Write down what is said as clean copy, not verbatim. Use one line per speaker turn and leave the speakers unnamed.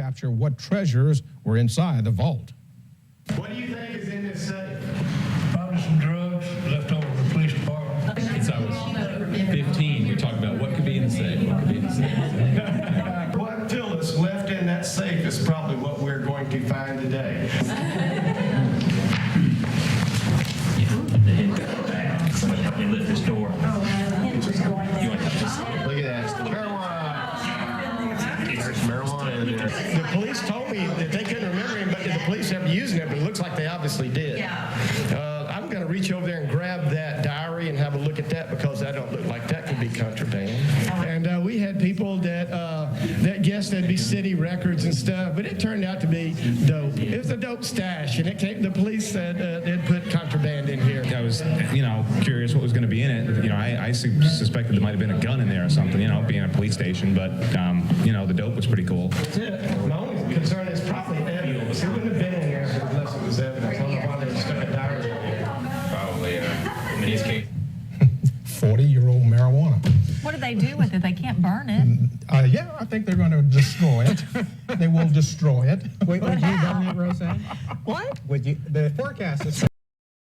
capture what treasures were inside the vault.
What do you think is in this safe?
Probably some drugs left over from the police department.
Since I was 15, we talked about what could be in the safe, what could be in the safe.
What Phyllis left in that safe is probably what we're going to find today.
Somebody help me lift this door.
Look at that. Marijuana. There's marijuana in there. The police told me that they couldn't remember him, but did the police ever using it? But it looks like they obviously did.
Yeah.
I'm going to reach over there and grab that diary and have a look at that because that don't look like that could be contraband. And we had people that guessed that'd be city records and stuff, but it turned out to be dope. It was a dope stash, and the police said they'd put contraband in here.
I was, curious what was going to be in it. I suspected there might have been a gun in there or something, being a police station, but, the dope was pretty cool.
That's it. My only concern is probably evidence. It wouldn't have been in there unless it was evidence. I don't know why they stuck a diary in there.
Probably, in these cases.
40-year-old marijuana.
What do they do with it? They can't burn it.
Yeah, I think they're going to destroy it. They will destroy it.
Would you burn it, Roseanne?
What?
Would you? The forecast is